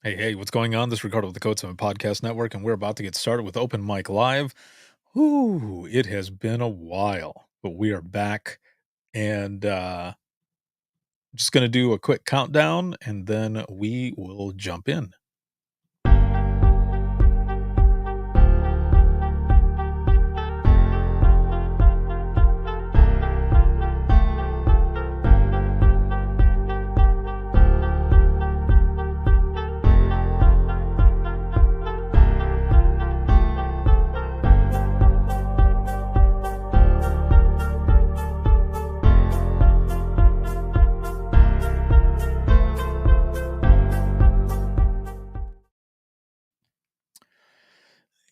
Hey, what's going on? This is Ricardo with the Code Summit Podcast Network, and we're about to get started with Open Mic Live. Whoo, it has been a while, but we are back and just going to do a quick countdown and then we will jump in.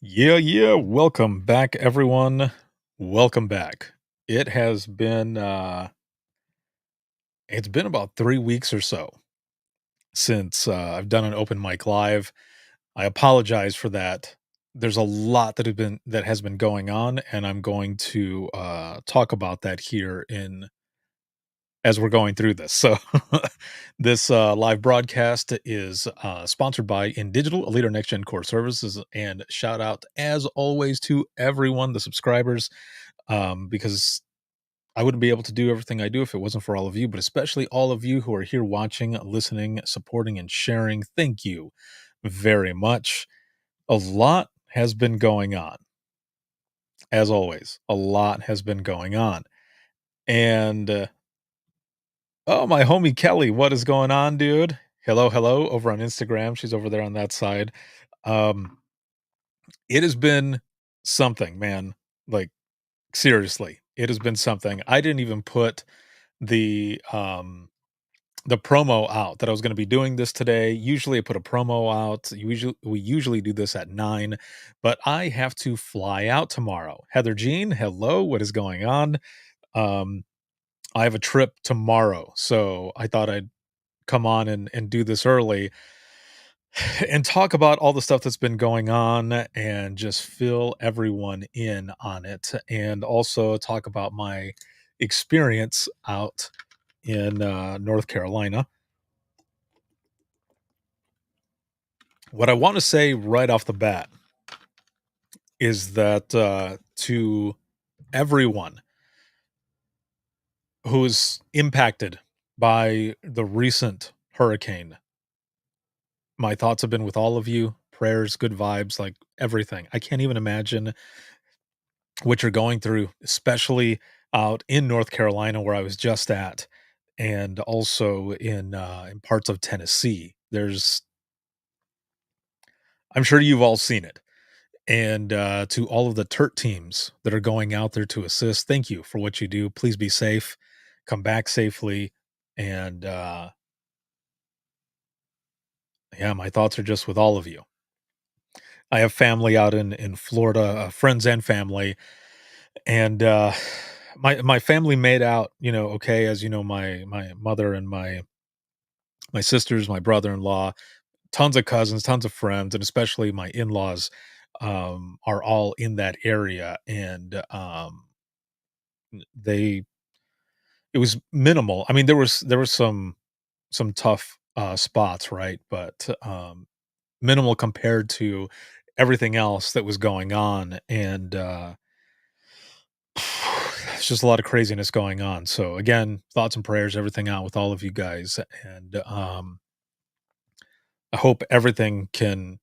Yeah. Welcome back, everyone. Welcome back. It has been it's been about 3 weeks or so since I've done an open mic live. I apologize for that. There's a lot that has been going on, and I'm going to talk about that here in as we're going through this. So, this live broadcast is sponsored by InDigital, a leader in next gen core services, and shout out as always to everyone, the subscribers, because I wouldn't be able to do everything I do if it wasn't for all of you, but especially all of you who are here watching, listening, supporting, and sharing. Thank you very much. A lot has been going on. As always, a lot has been going on. And oh, my homie Kelly, what is going on, dude? Hello, over on Instagram. She's over there on that side. Um, it has been something, man. Like seriously, it has been something. I didn't even put the the promo out that I was going to be doing this today. Usually I put a promo out. We usually do this at 9, but I have to fly out tomorrow. Heather Jean, hello, what is going on? Um I have a trip tomorrow, so I thought I'd come on and do this early and talk about all the stuff that's been going on and just fill everyone in on it and also talk about my experience out in North Carolina. What I want to say right off the bat is that to everyone who's impacted by the recent hurricane, my thoughts have been with all of you. Prayers, good vibes, like everything. I can't even imagine what you're going through, especially out in North Carolina where I was just at, and also in parts of Tennessee. I'm sure you've all seen it. And to all of the TERT teams that are going out there to assist, thank you for what you do. Please be safe, come back safely, and yeah, my thoughts are just with all of you. I have family out in Florida, friends and family, and my family made out, okay. As you know, my mother and my sisters, my brother-in-law, tons of cousins, tons of friends, and especially my in-laws are all in that area, and they it was minimal. I mean, there was some tough spots, right? But minimal compared to everything else that was going on, and it's just a lot of craziness going on. So again, thoughts and prayers, everything out with all of you guys, and I hope everything can,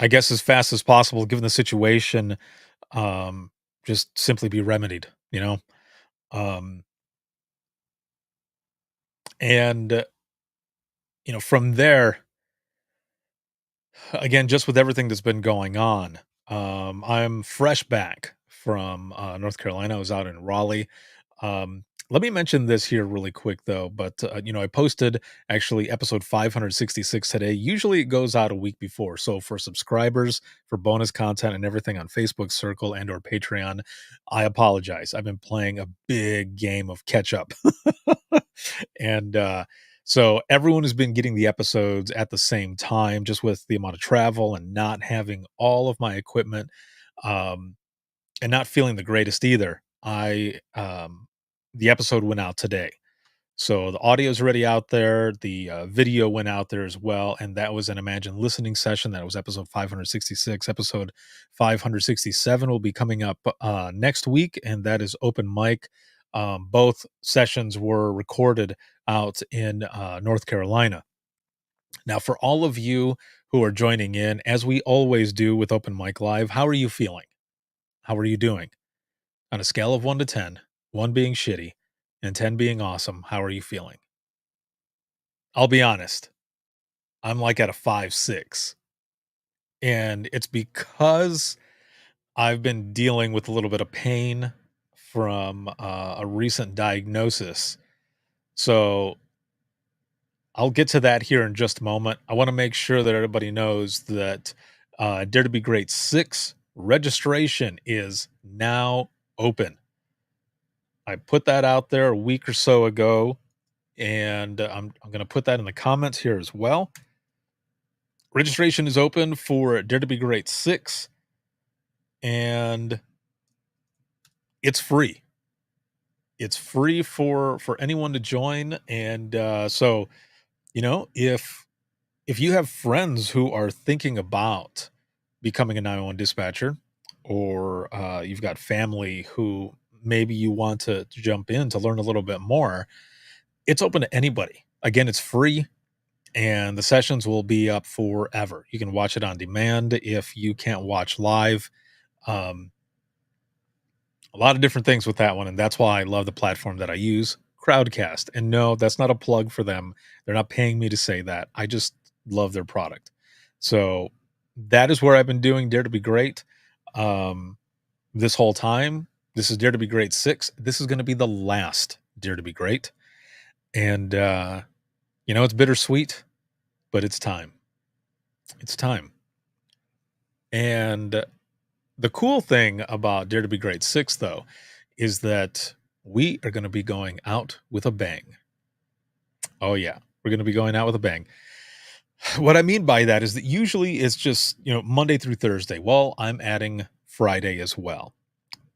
I guess, as fast as possible, given the situation, um, just simply be remedied. Um, and from there, again, just with everything that's been going on, I'm fresh back from North Carolina. I was out in Raleigh. Let me mention this here really quick, though. But I posted actually episode 566 today. Usually it goes out a week before. So for subscribers, for bonus content and everything on Facebook Circle and or Patreon, I apologize. I've been playing a big game of catch up. And so everyone has been getting the episodes at the same time, just with the amount of travel and not having all of my equipment, um, and not feeling the greatest either. I The episode went out today, So the audio is already out there. The video went out there as well, and that was an Imagine Listening session. That was episode 566. Episode 567 will be coming up next week, and that is open mic. Both sessions were recorded out in North Carolina. Now, for all of you who are joining in, as we always do with Open Mic Live, how are you feeling? How are you doing? On a scale of 1 to 10, 1 being shitty and 10 being awesome, how are you feeling? I'll be honest, I'm like at a 5, 6. And it's because I've been dealing with a little bit of pain from a recent diagnosis. So I'll get to that here in just a moment. I want to make sure that everybody knows that Dare to Be Great 6 registration is now open. I put that out there a week or so ago, and I'm going to put that in the comments here as well. Registration is open for Dare to Be Great 6, and it's free. It's free for anyone to join, and so if you have friends who are thinking about becoming a 911 dispatcher, or you've got family who maybe you want to jump in to learn a little bit more, it's open to anybody. Again, it's free, and the sessions will be up forever. You can watch it on demand if you can't watch live. Um, a lot of different things with that one, and that's why I love the platform that I use, Crowdcast. And no, that's not a plug for them. They're not paying me to say that. I just love their product. So that is where I've been doing Dare to Be Great um, this whole time. This is Dare to Be Great 6. This is going to be the last Dare to Be Great. And, it's bittersweet, but it's time. It's time. And the cool thing about Dare to Be Great 6, though, is that we are going to be going out with a bang. Oh, yeah. We're going to be going out with a bang. What I mean by that is that usually it's just, Monday through Thursday. Well, I'm adding Friday as well.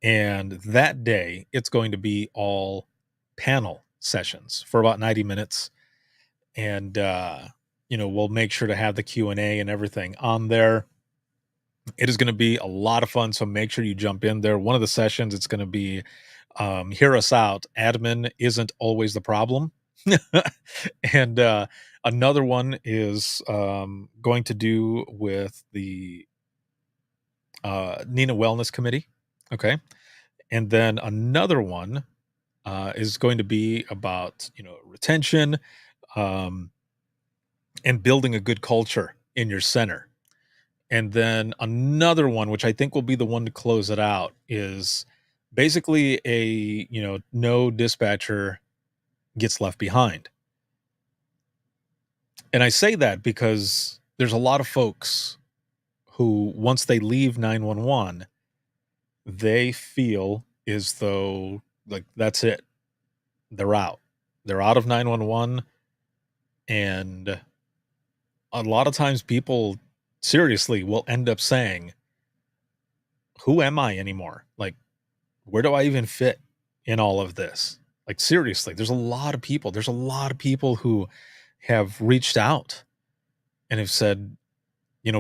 And that day, it's going to be all panel sessions for about 90 minutes. And, we'll make sure to have the Q&A and everything on there. It is going to be a lot of fun, so make sure you jump in there. One of the sessions, it's going to be hear us out. Admin isn't always the problem. And another one is going to do with the Nina Wellness Committee. Okay. And then another one is going to be about, retention and building a good culture in your center. And then another one, which I think will be the one to close it out, is basically no dispatcher gets left behind. And I say that because there's a lot of folks who, once they leave 911, they feel as though, like, that's it. They're out. They're out of 911. And a lot of times people seriously will end up saying, who am I anymore? Like, where do I even fit in all of this? Like, seriously, there's a lot of people. There's a lot of people who have reached out and have said,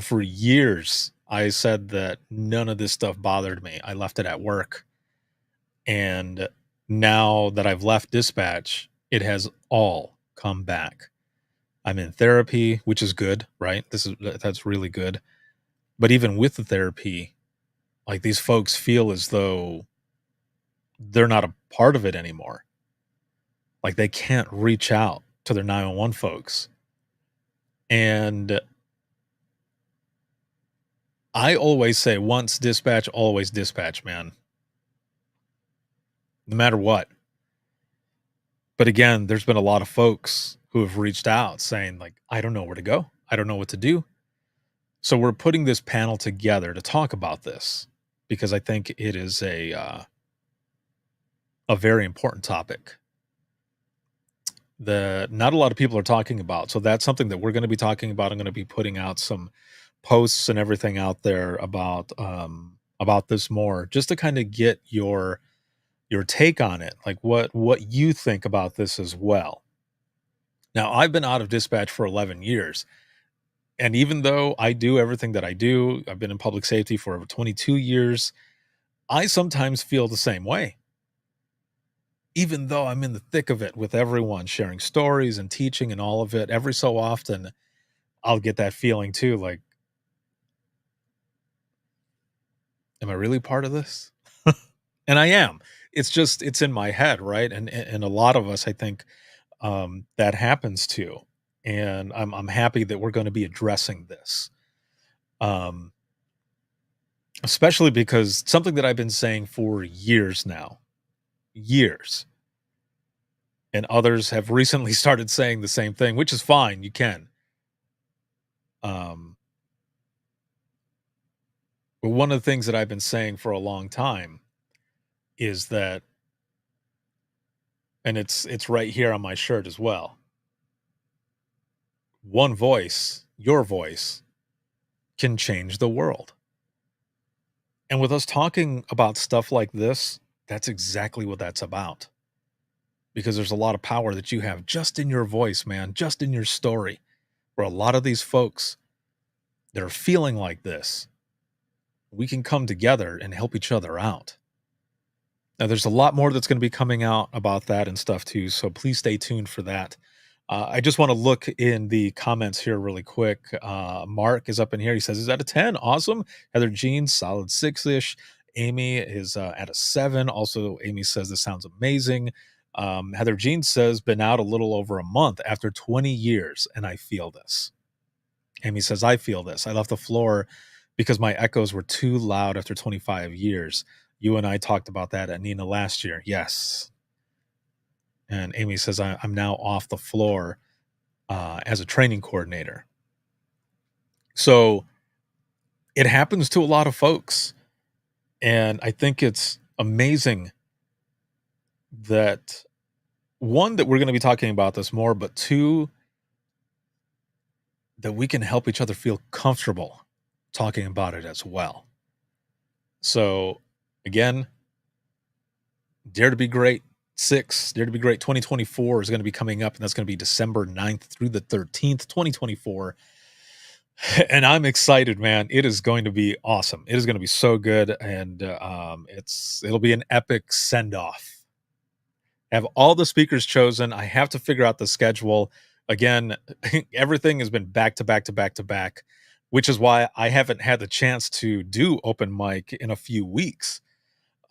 for years, I said that none of this stuff bothered me. I left it at work. And now that I've left dispatch, it has all come back. I'm in therapy, which is good, right? That's really good. But even with the therapy, like, these folks feel as though they're not a part of it anymore. Like, they can't reach out to their 911 folks. And I always say, once dispatch, always dispatch, man. No matter what. But again, there's been a lot of folks who have reached out saying, like, I don't know where to go. I don't know what to do. So we're putting this panel together to talk about this because I think it is a very important topic that not a lot of people are talking about. So that's something that we're going to be talking about. I'm going to be putting out some posts and everything out there about this more, just to kind of get your your take on it, like what you think about this as well. Now, I've been out of dispatch for 11 years, and even though I do everything that I do, I've been in public safety for over 22 years, I sometimes feel the same way. Even though I'm in the thick of it with everyone sharing stories and teaching and all of it, every so often I'll get that feeling too, like, am I really part of this? And I am. It's just it's in my head, right? And a lot of us, I think, that happens to. And I'm happy that we're going to be addressing this, um, especially because something that I've been saying for years now, years, and others have recently started saying the same thing, which is fine. You can. Um, but one of the things that I've been saying for a long time is that, and it's right here on my shirt as well. One voice, your voice, can change the world. And with us talking about stuff like this, that's exactly what that's about. Because there's a lot of power that you have just in your voice, man, just in your story. For a lot of these folks that are feeling like this, we can come together and help each other out. Now, there's a lot more that's going to be coming out about that and stuff too. So please stay tuned for that. I just want to look in the comments here really quick. Mark is up in here. He says, "Is that a 10? Awesome." Heather Jean, solid 6-ish. Amy is at a 7. Also, Amy says, "This sounds amazing." Heather Jean says, "Been out a little over a month after 20 years, and I feel this." Amy says, "I feel this. I left the floor because my echoes were too loud after 25 years. You and I talked about that at Nina last year." Yes. And Amy says, I'm now off the floor as a training coordinator. So it happens to a lot of folks. And I think it's amazing that one, that we're going to be talking about this more, but two, that we can help each other feel comfortable talking about it as well. So again, Dare to Be Great 6, Dare to Be Great 2024 is going to be coming up, and that's going to be December 9th through the 13th, 2024. And I'm excited, man. It is going to be awesome. It is going to be so good, and it'll be an epic send off. Have all the speakers chosen. I have to figure out the schedule. Again, everything has been back to back to back to back, which is why I haven't had the chance to do open mic in a few weeks.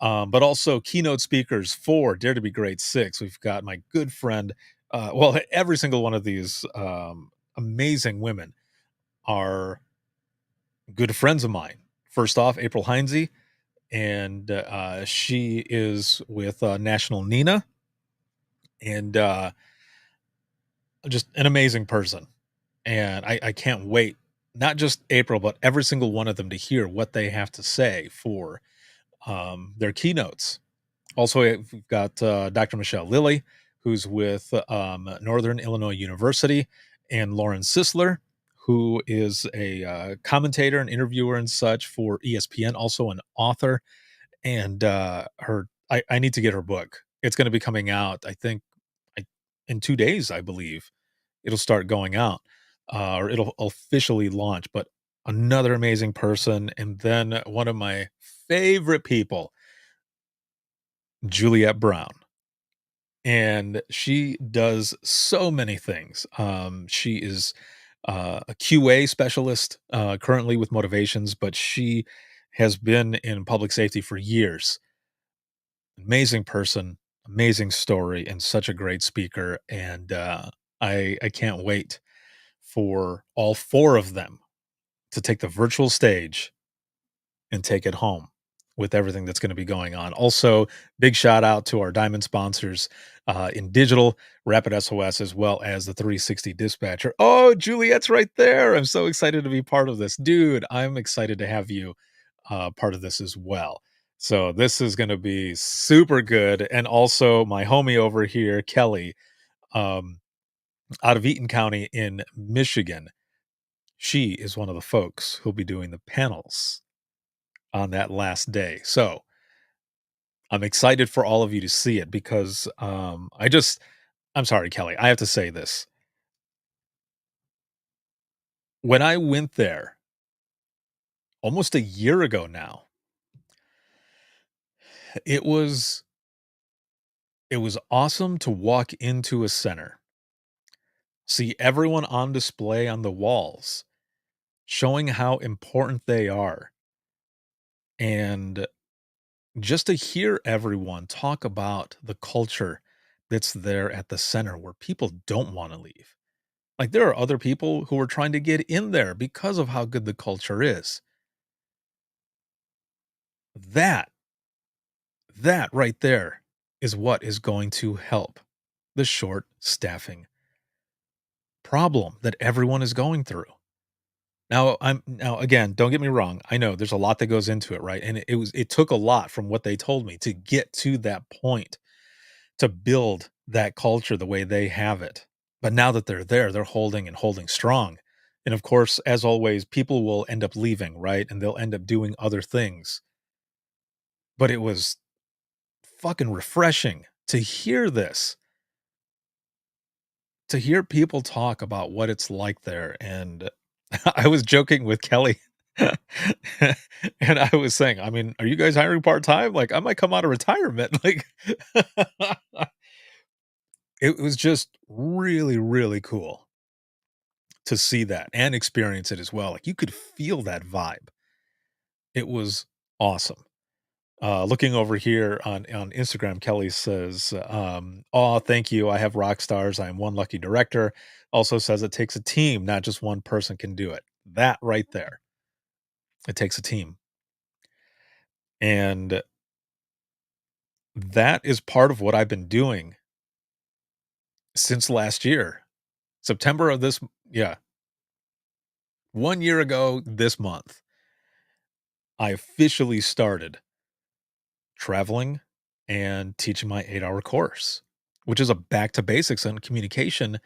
But also keynote speakers for Dare to Be Great 6. We've got my good friend. Well, every single one of these amazing women are good friends of mine. First off, April Heinze, and she is with National Nina, and just an amazing person. And I can't wait, not just April, but every single one of them to hear what they have to say for their keynotes. Also, we've got Dr. Michelle Lilly, who's with Northern Illinois University, and Lauren Sisler, who is a commentator and interviewer and such for ESPN, also an author. And I need to get her book. It's going to be coming out, I think, I, in 2 days, I believe. It'll start going out, or it'll officially launch. But another amazing person. And then one of my favorite people, Juliette Brown. And she does so many things. She is a QA specialist currently with Motivations, but she has been in public safety for years. Amazing person, amazing story, and such a great speaker. And I can't wait for all four of them to take the virtual stage and take it home with everything that's going to be going on. Also, big shout out to our diamond sponsors in digital, Rapid SOS, as well as the 360 Dispatcher. Oh, Juliet's right there. I'm so excited to be part of this. Dude, I'm excited to have you part of this as well. So this is going to be super good. And also my homie over here, Kelly, um, out of Eaton County in Michigan. She is one of the folks who'll be doing the panels on that last day. So I'm excited for all of you to see it because, I'm sorry, Kelly, I have to say this. When I went there almost a year ago now, it was it was awesome to walk into a center, see everyone on display on the walls, showing how important they are, and just to hear everyone talk about the culture that's there at the center where people don't wanna leave. Like, there are other people who are trying to get in there because of how good the culture is. That that right there is what is going to help the short staffing problem that everyone is going through. Now again, don't get me wrong. I know there's a lot that goes into it, right? And it took a lot from what they told me to get to that point to build that culture the way they have it. But now that they're there, they're holding and holding strong. And of course, as always, people will end up leaving, right? And they'll end up doing other things. But it was fucking refreshing to hear this, to hear people talk about what it's like there. And I was joking with Kelly. And I was saying, I mean, are you guys hiring part time? Like, I might come out of retirement. Like, it was just really, really cool to see that and experience it as well. Like, you could feel that vibe. It was awesome. Looking over here on Instagram, Kelly says, "Aw, thank you. I have rock stars. I am one lucky director." Also says it takes a team, not just one person can do it. That right there, it takes a team, and that is part of what I've been doing since last year, September of this. Yeah, 1 year ago this month, I officially started traveling and teaching my 8-hour course, which is a back to basics on communication,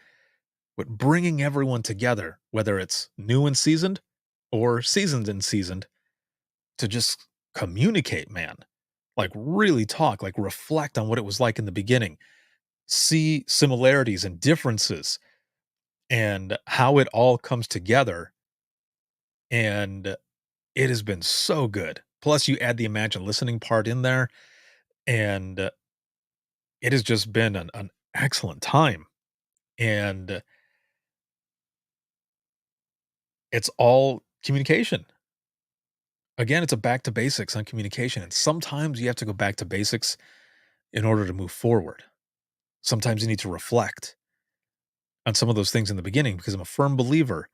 but bringing everyone together, whether it's new and seasoned or seasoned and seasoned, to just communicate, man. Like, really talk, like, reflect on what it was like in the beginning, see similarities and differences and how it all comes together. And it has been so good. Plus, you add the imagine listening part in there, and it has just been an excellent time. And it's all communication. Again, it's a back to basics on communication. And sometimes you have to go back to basics in order to move forward. Sometimes you need to reflect on some of those things in the beginning because I'm a firm believer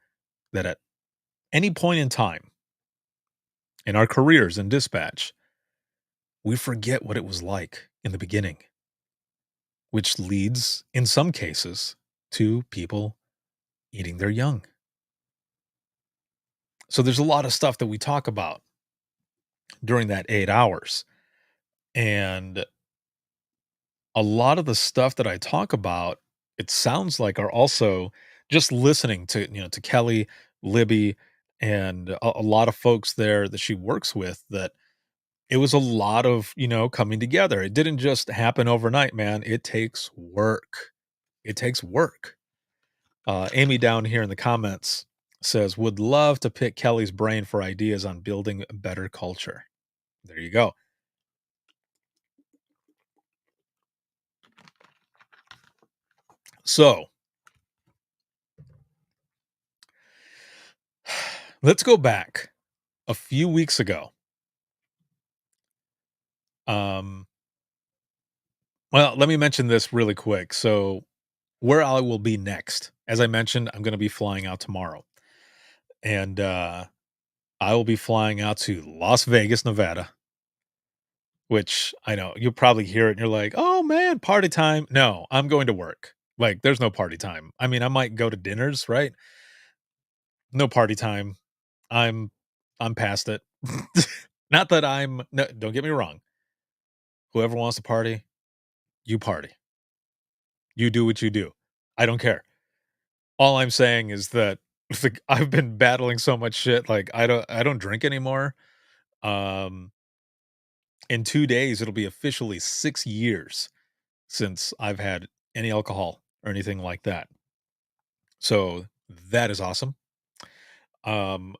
that at any point in time in our careers in dispatch, we forget what it was like in the beginning, which leads in some cases to people eating their young. So there's a lot of stuff that we talk about during that 8 hours. And a lot of the stuff that I talk about, it sounds like are also just listening to, to Kelly, Libby, and a lot of folks there that she works with that it was a lot of, coming together. It didn't just happen overnight, man. It takes work. It takes work. Amy down here in the comments says, would love to pick Kelly's brain for ideas on building a better culture. There you go. So let's go back a few weeks ago. Um, well, let me mention this really quick. So, where I will be next, as I mentioned, I'm going to be flying out tomorrow, and I will be flying out to Las Vegas, Nevada. Which I know you'll probably hear it, and you're like, "Oh man, party time!" No, I'm going to work. Like, there's no party time. I mean, I might go to dinners, right? No party time. I'm I'm past it. Not that I'm. No, don't get me wrong. Whoever wants to party, you party. You do what you do. I don't care. All I'm saying is that I've been battling so much shit, like, I don't drink anymore, um, In 2 days, it'll be officially 6 years since I've had any alcohol or anything like that. So, that is awesome. Um,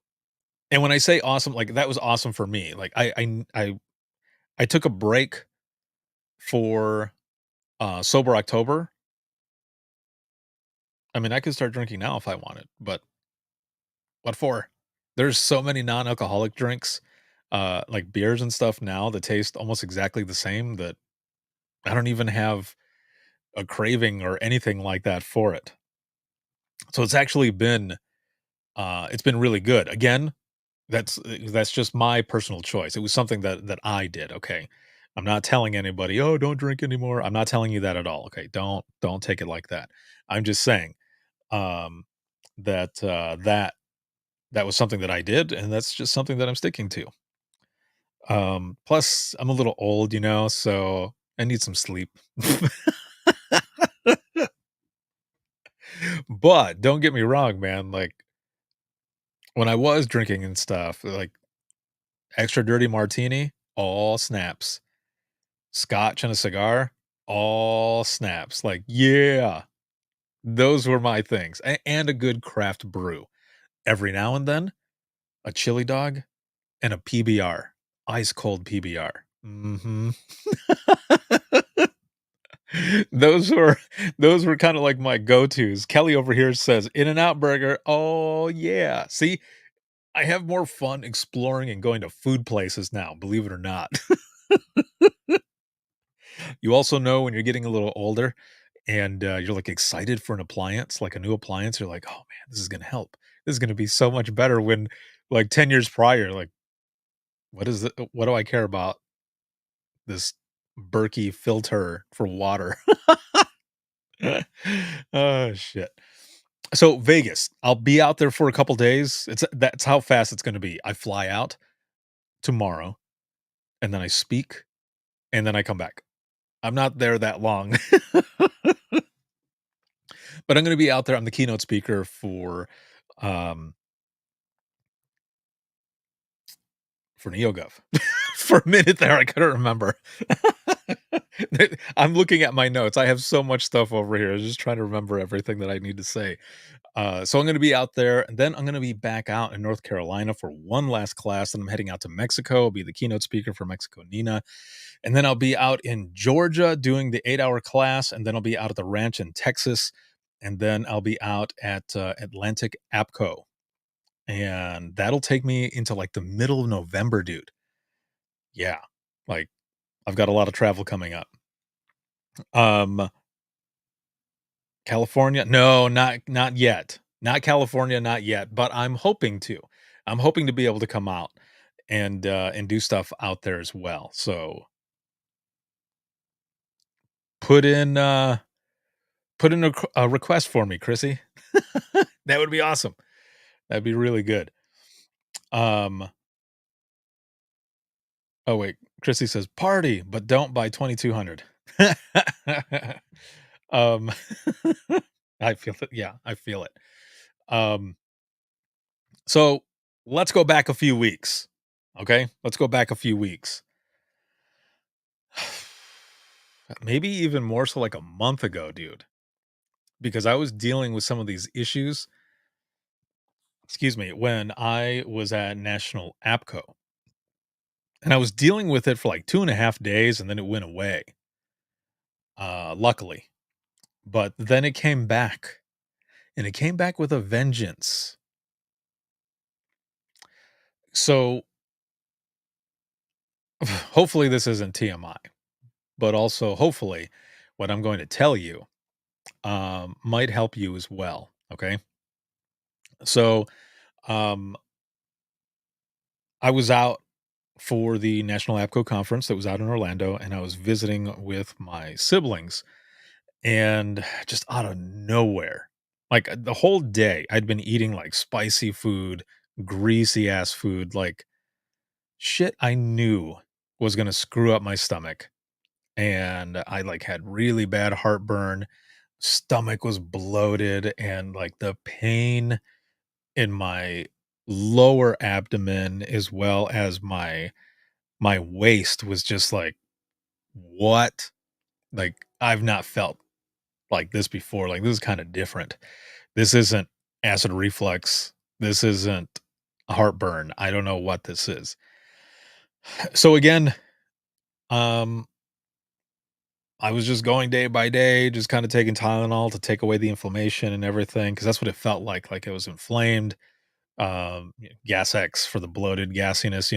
and when I say awesome, like, that was awesome for me. Like, I took a break for, Sober October. I mean, I could start drinking now if I wanted, but what for? There's so many non-alcoholic drinks, like beers and stuff now that taste almost exactly the same that I don't even have a craving or anything like that for it. So it's been really good. Again, that's just my personal choice. It was something that I did, okay? I'm not telling anybody, "Oh, don't drink anymore." I'm not telling you that at all, okay? Don't take it like that. I'm just saying, um, that was something that I did, and that's just something that I'm sticking to. Plus I'm a little old, so I need some sleep. But don't get me wrong, man, like, when I was drinking and stuff, like, extra dirty martini, all snaps. Scotch and a cigar, all snaps. Like, yeah, those were my things, and a good craft brew. Every now and then, a chili dog and a PBR, ice cold PBR. Mhm. Those were those were kinda like my go-tos. Kelly over here says, "In-N-Out Burger." Oh, yeah. See, I have more fun exploring and going to food places now, believe it or not. You also know when you're getting a little older and, you're, like, excited for an appliance, like a new appliance, you're like, "Oh, man, this is gonna help. This is gonna be so much better," when, like, 10 years prior, like, what do I care about this Berkey filter for water? Oh, shit. So, Vegas, I'll be out there for a couple days. That's how fast it's gonna be. I fly out tomorrow, and then I speak, and then I come back. I'm not there that long. But I'm gonna be out there. I'm the keynote speaker um, for NeoGov. For a minute there, I couldn't remember. I'm looking at my notes. I have so much stuff over here. I was just trying to remember everything that I need to say. So I'm gonna be out there, and then I'm gonna be back out in North Carolina for one last class, and I'm heading out to Mexico. I'll be the keynote speaker for Mexico Nina, and then I'll be out in Georgia doing the 8-hour class, and then I'll be out at the ranch in Texas, and then I'll be out at Atlantic APCO, and that'll take me into like the middle of November, dude. Yeah, like I've got a lot of travel coming up. Um, California? No, not yet. Not California, not yet, but I'm hoping to. I'm hoping to be able to come out and do stuff out there as well. So put in put in a request for me, Chrissy. That would be awesome. That'd be really good. Um, oh wait, Chrissy says party, but don't buy 2200. um I feel it. Yeah, I feel it. Um so let's go back a few weeks. Okay? Let's go back a few weeks. Maybe even more so like a month ago, dude, because I was dealing with some of these issues, excuse me, when I was at National APCO. And I was dealing with it for like 2.5 days and then it went away. Luckily. But then it came back and it came back with a vengeance. So hopefully this isn't TMI, but also hopefully what I'm going to tell you might help you as well. Okay. So um, I was out for the National APCO conference that was out in Orlando, and I was visiting with my siblings, and just out of nowhere, like the whole day, I'd been eating like spicy food, greasy ass food, like shit I knew was going to screw up my stomach. And I like had really bad heartburn, stomach was bloated, and like the pain in my lower abdomen as well as my my waist was just like, "What?" Like, I've not felt like this before, like, this is kinda different. This isn't acid reflux. This isn't heartburn. I don't know what this is. So again, um, I was just going day by day, just kinda taking Tylenol to take away the inflammation and everything, because that's what it felt like it was inflamed, Gas X for the bloated gassiness,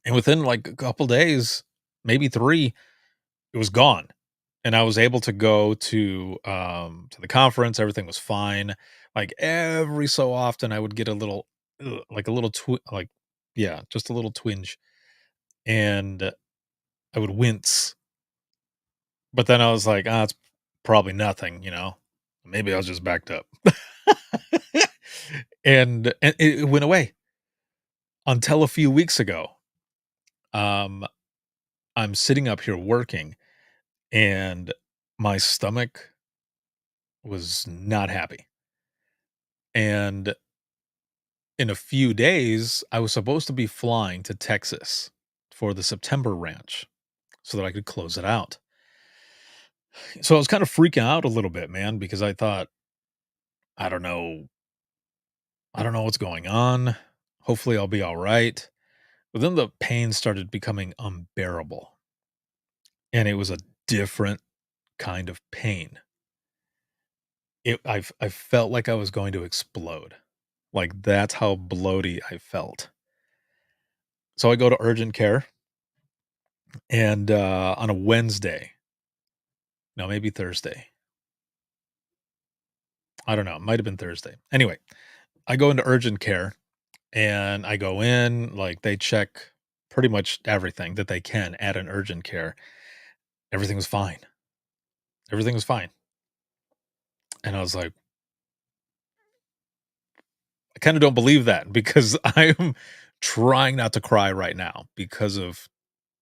and within, like, a couple days, maybe 3, it was gone, and I was able to go to the conference, everything was fine. Like, every so often, I would get a little, like, a little like, yeah, just a little twinge, and I would wince, but then I was like, "Ah, it's probably nothing. Maybe I was just backed up." And it went away until a few weeks ago. Um, I'm sitting up here working, and my stomach was not happy, and in a few days, I was supposed to be flying to Texas for the September ranch so that I could close it out. So I was kind of freaking out a little bit, man, because I thought, I don't know, I don't know what's going on. Hopefully I'll be all right. But then the pain started becoming unbearable, and it was a different kind of pain. I felt like I was going to explode. Like, that's how bloaty I felt. So I go to urgent care, and on a Wednesday, no, maybe Thursday, I don't know, it might have been Thursday. Anyway, I go into urgent care, and I go in, like, they check pretty much everything that they can at an urgent care. Everything was fine. Everything was fine. And I was like, I kinda don't believe that, because I'm trying not to cry right now because of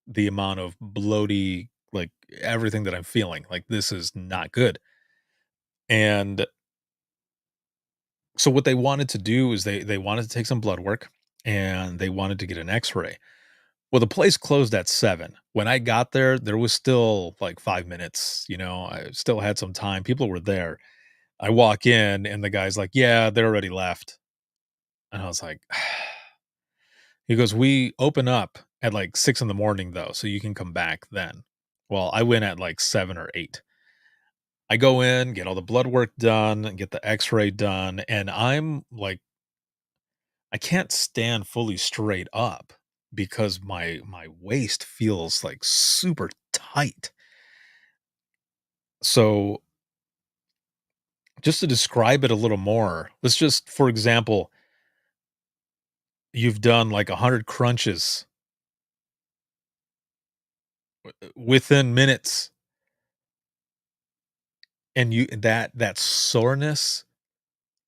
the amount of bloaty, like, everything that I'm feeling. Like, this is not good. And so what they wanted to do is they wanted to take some blood work, and they wanted to get an X-ray. Well, the place closed at 7. When I got there, there was still, like, 5 minutes, I still had some time, people were there. I walk in, and the guy's like, "Yeah, they're already left." And I was like, he goes, "We open up at, like, 6 in the morning, though, so you can come back then." Well, I went at, like, 7 or 8. I go in, get all the blood work done, and get the X-ray done, and I'm like, I can't stand fully straight up because my waist feels, like, super tight. So, just to describe it a little more, let's just, for example, you've done, like, 100 crunches within minutes, and that soreness,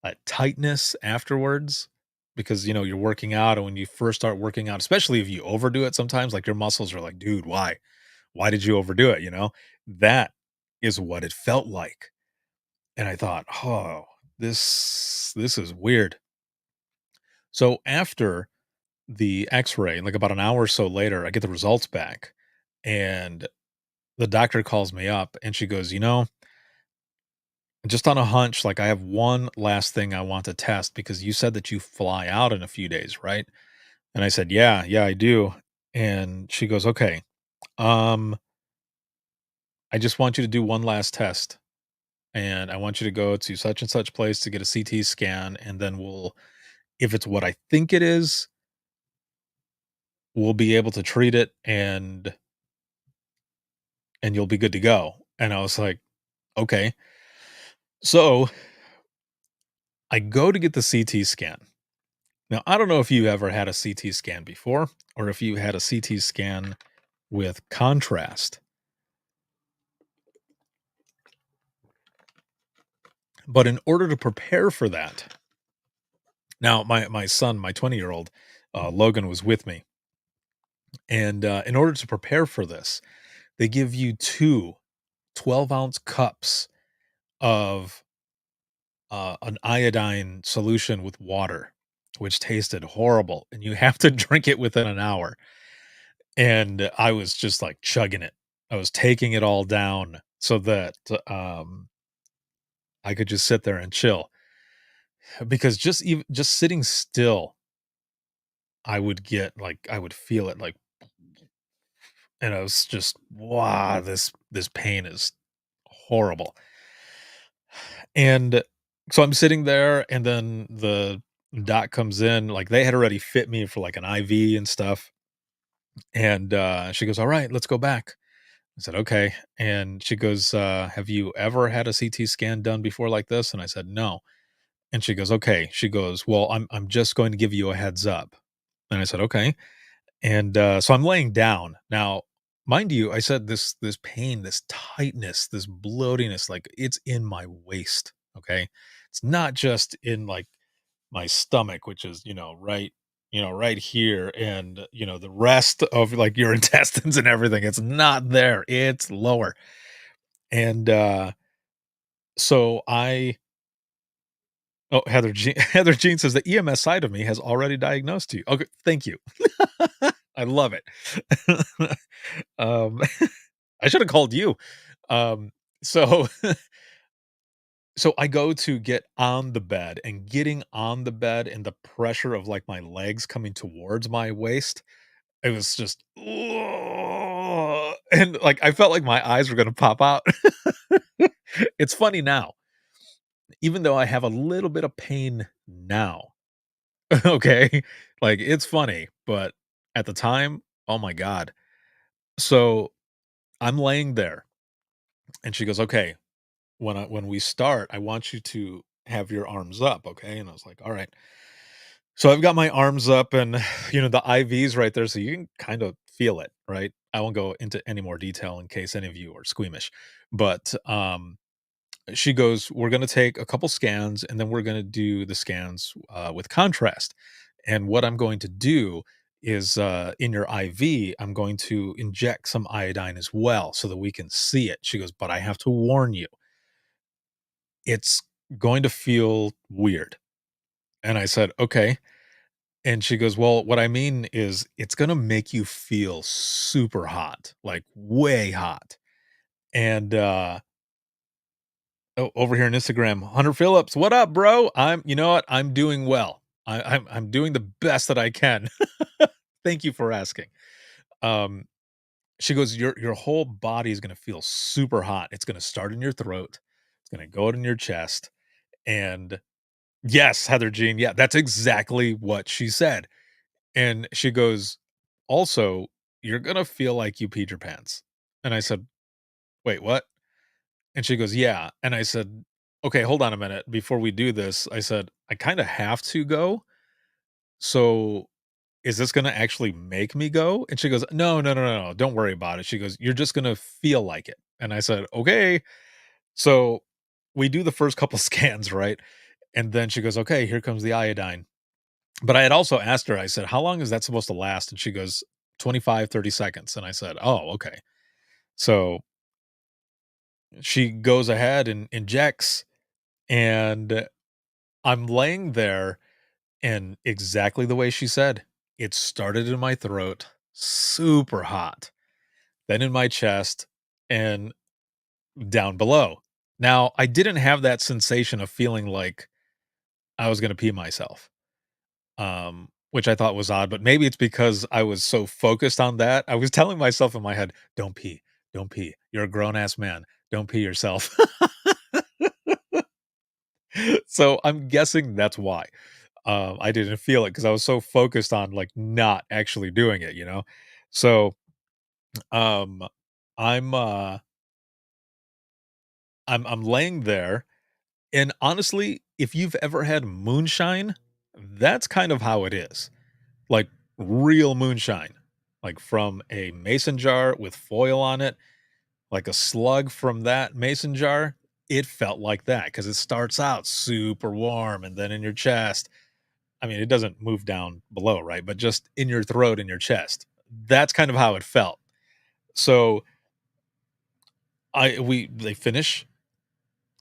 that tightness afterwards, because, you're working out, and when you first start working out, especially if you overdo it sometimes, like, your muscles are like, "Dude, why? Why did you overdo it?" That is what it felt like. And I thought, "Oh, this is weird." So after the X-ray, like, about an hour or so later, I get the results back, and the doctor calls me up, and she goes, just on a hunch, like, I have one last thing I want to test, because you said that you fly out in a few days, right?" And I said, "Yeah, yeah, I do." And she goes, "Okay, um, I just want you to do one last test, and I want you to go to such and such place to get a CT scan, and then if it's what I think it is, we'll be able to treat it, and you'll be good to go." And I was like, "Okay." So I go to get the CT scan. Now, I don't know if you ever had a CT scan before, or if you had a CT scan with contrast, but in order to prepare for that, now my son, my 20-year-old, Logan, was with me, and in order to prepare for this, they give you 2 12-ounce cups of an iodine solution with water, which tasted horrible, and you have to drink it within an hour. and I was just, like, chugging it. I was taking it all down so that, I could just sit there and chill, because just sitting still, I would feel it, like, and I was just, "Wow, this pain is horrible." And so I'm sitting there, and then the doc comes in, like, they had already fit me for, like, an IV and stuff, and, she goes, "Alright, let's go back." I said, "Okay," and she goes, "Have you ever had a CT scan done before like this?" And I said, "No." And she goes, "Okay." She goes, "Well, I'm just going to give you a heads up." And I said, "Okay." And, so I'm laying down. Now, mind you, I said this pain, this tightness, this bloatiness, like, it's in my waist, okay? It's not just in, like, my stomach, which is, right here, and, the rest of, like, your intestines and everything. It's not there, it's lower. And, so I oh, Heather Jean says, "The EMS side of me has already diagnosed you." Okay, thank you. I love it. Um, I should have called you. Um, so so I go to get on the bed, and getting on the bed and the pressure of, like, my legs coming towards my waist, it was just, and, like, I felt like my eyes were gonna pop out. It's funny now, even though I have a little bit of pain now, okay? Like, it's funny, but at the time, oh my god. So, I'm laying there, and she goes, "Okay, when we start, I want you to have your arms up, okay?" And I was like, "All right." So I've got my arms up, and the IV's right there, so you can kind of feel it, right? I won't go into any more detail in case any of you are squeamish. But she goes, "We're gonna take a couple scans, and then we're gonna do the scans with contrast. And what I'm going to do is in your IV, I'm going to inject some iodine as well so that we can see it." She goes, "But I have to warn you, it's going to feel weird." And I said, "Okay." And she goes, "Well, what I mean is it's gonna make you feel super hot, like way hot." And over here on Instagram, Hunter Phillips, what up, bro? You know what? I'm doing well. I'm doing the best that I can. Thank you for asking. Um, she goes, your whole body is gonna feel super hot. It's gonna start in your throat, it's gonna go in your chest, and yes, Heather Jean, yeah, that's exactly what she said. And she goes, "Also, you're gonna feel like you peed your pants." And I said, "Wait, what?" And she goes, "Yeah." And I said, "Okay, hold on a minute. Before we do this," I said, "I kinda have to go. So is this gonna actually make me go?" And she goes, "No, no, no, no, no. Don't worry about it." She goes, "You're just gonna feel like it." And I said, "Okay." So we do the first couple scans, right? And then she goes, "Okay, here comes the iodine." But I had also asked her, I said, "How long is that supposed to last?" And she goes, 25, 30 seconds. And I said, "Oh, okay." So she goes ahead and injects, and I'm laying there, and exactly the way she said, it started in my throat, super hot, then in my chest, and down below. Now, I didn't have that sensation of feeling like I was going to pee myself. Which I thought was odd, but maybe it's because I was so focused on that. I was telling myself in my head, "Don't pee, don't pee. You're a grown ass man. Don't pee yourself." So I'm guessing that's why I didn't feel it, because I was so focused on like not actually doing it. So um, I'm uh, I'm laying there, and honestly, if you've ever had moonshine, that's kind of how it is. Like real moonshine, like from a mason jar with foil on it, like a slug from that mason jar. It felt like that because it starts out super warm, and then in your chest. I mean, it doesn't move down below, right? But just in your throat and your chest. That's kind of how it felt. So they finish.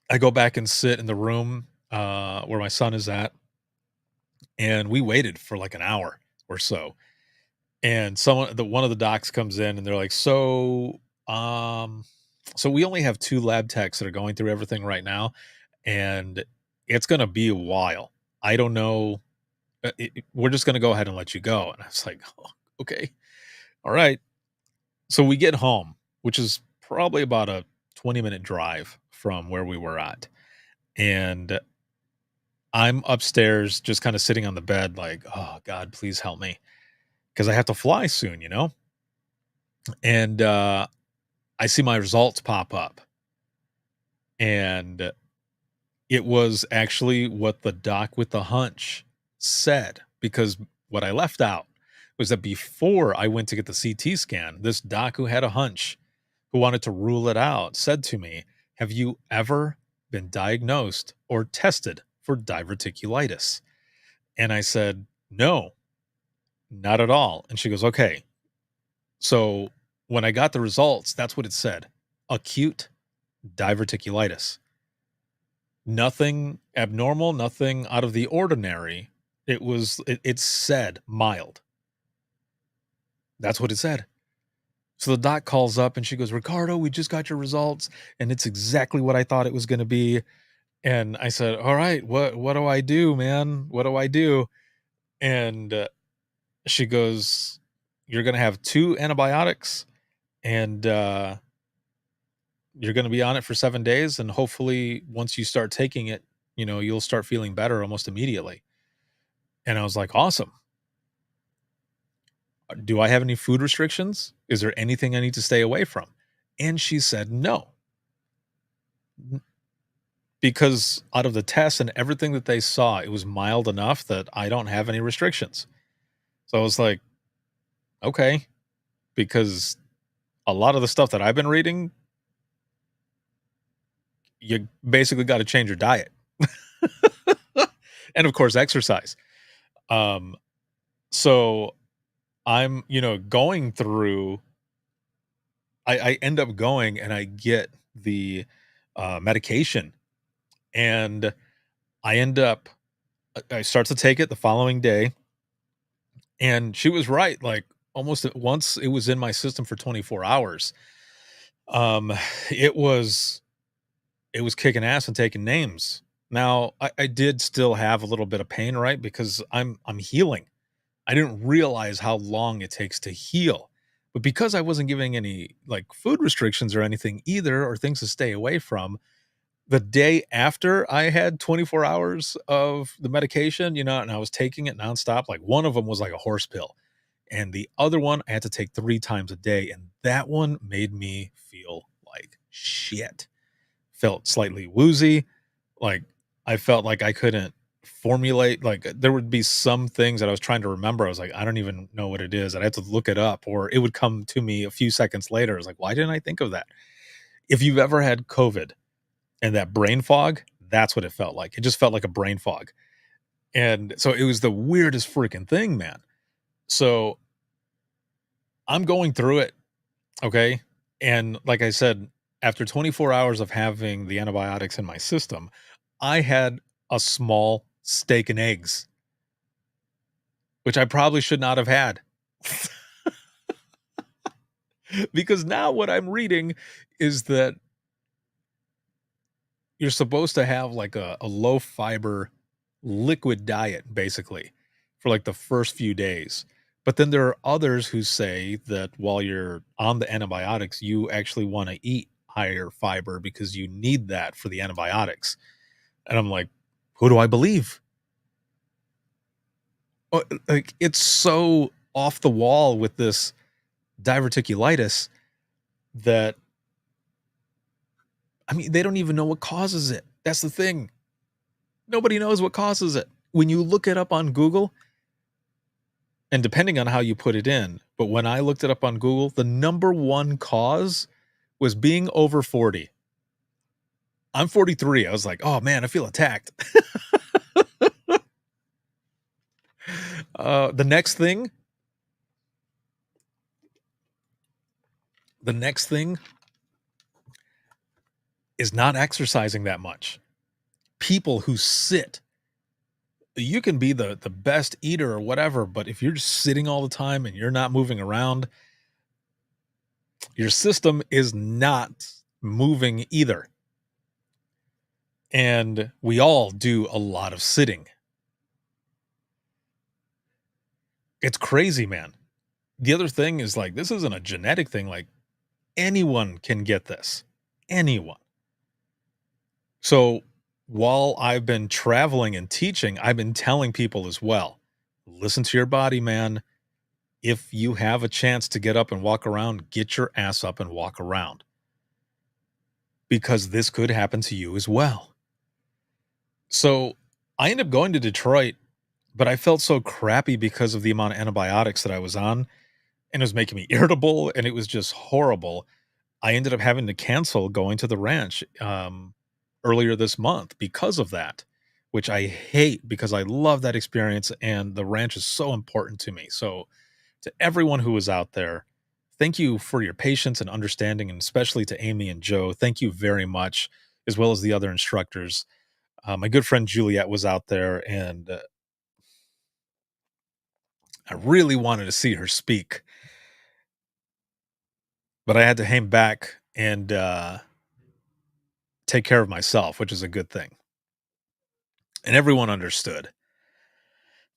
I go back and sit in the room where my son is at, and we waited for like an hour or so. And one of the docs comes in and they're like, um, so we only have 2 lab techs that are going through everything right now, and it's gonna be a while. I don't know, we're just gonna go ahead and let you go." And I was like, "Oh, okay. All right." So we get home, which is probably about a 20-minute drive from where we were at, and I'm upstairs just kinda sitting on the bed like, "Oh god, please help me, because I have to fly soon," you know? And, I see my results pop up, and it was actually what the doc with the hunch said, because what I left out was that before I went to get the CT scan, this doc who had a hunch, who wanted to rule it out, said to me, "Have you ever been diagnosed or tested for diverticulitis?" And I said, "No, not at all." And she goes, "Okay." So when I got the results, that's what it said: acute diverticulitis. Nothing abnormal, nothing out of the ordinary. It said mild. That's what it said. So the doc calls up and she goes, "Ricardo, we just got your results and it's exactly what I thought it was going to be." And I said, "All right, what do I do, man? What do I do?" And she goes, "You're going to have 2 antibiotics and you're going to be on it for 7 days, and hopefully once you start taking it, you'll start feeling better almost immediately." And I was like, "Awesome. Do I have any food restrictions? Is there anything I need to stay away from?" And she said, "No." N- Because out of the tests and everything that they saw, it was mild enough that I don't have any restrictions. So I was like, "Okay," because a lot of the stuff that I've been reading, you basically got to change your diet. And of course exercise. Um so I'm, going through, I end up going and I get the medication, and I end up I start to take it the following day, and she was right, like, almost at once it was in my system for 24 hours. Um, it was it was kicking ass and taking names. Now, I did still have a little bit of pain, right? Because I'm healing. I didn't realize how long it takes to heal. But because I wasn't giving any, like, food restrictions or anything either, or things to stay away from, the day after I had 24 hours of the medication, and I was taking it nonstop, like, one of them was like a horse pill, and the other one I had to take 3 times a day, and that one made me feel like shit. Felt slightly woozy, like, I felt like I couldn't formulate, like, there would be some things that I was trying to remember, I was like, "I don't even know what it is," I'd have to look it up, or it would come to me a few seconds later, I was like, "Why didn't I think of that?" If you've ever had COVID and that brain fog, that's what it felt like. It just felt like a brain fog. And so it was the weirdest freaking thing, man. So I'm going through it, okay? And like I said, after 24 hours of having the antibiotics in my system, I had a small steak and eggs, which I probably should not have had. Because now what I'm reading is that you're supposed to have like a low fiber liquid diet basically for like the first few days. But then there are others who say that while you're on the antibiotics, you actually want to eat higher fiber because you need that for the antibiotics. And I'm like, who do I believe? Like, it's so off the wall with this diverticulitis that, I mean, they don't even know what causes it. That's the thing. Nobody knows what causes it. When you look it up on Google, and depending on how you put it in, but when I looked it up on Google, the number one cause was being over 40. I'm 43. I was like, "Oh, man, I feel attacked." The next thing the next thing is not exercising that much. People who sit You can be the best eater or whatever, but if you're just sitting all the time and you're not moving around, your system is not moving either. And we all do a lot of sitting. It's crazy, man. The other thing is like this isn't a genetic thing, like anyone can get this. Anyone. So while I've been traveling and teaching, I've been telling people as well, listen to your body, man. If you have a chance to get up and walk around, get your ass up and walk around because this could happen to you as well. So I ended up going to Detroit, but I felt so crappy because of the amount of antibiotics that I was on, and it was making me irritable and it was just horrible. I ended up having to cancel going to the ranch earlier this month because of that, which I hate because I love that experience and the ranch is so important to me. So, to everyone who is out there, thank you for your patience and understanding, and especially to Amy and Joe. Thank you very much, as well as the other instructors. My good friend Juliet was out there, and I really wanted to see her speak, but I had to hang back and take care of myself, which is a good thing. And everyone understood,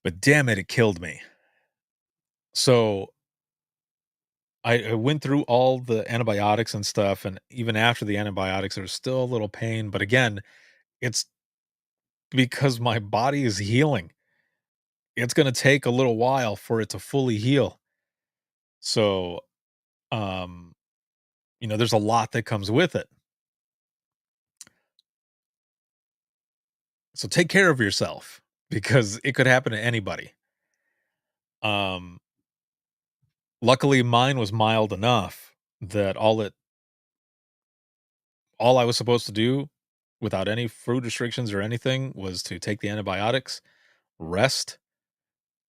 but damn it, it killed me. So I went through all the antibiotics and stuff, and even after the antibiotics, there was still a little pain. But again, it's because my body is healing. It's going to take a little while for it to fully heal. So, um, there's a lot that comes with it. So take care of yourself because it could happen to anybody. Um, Luckily, mine was mild enough that all I was supposed to do without any food restrictions or anything was to take the antibiotics, rest,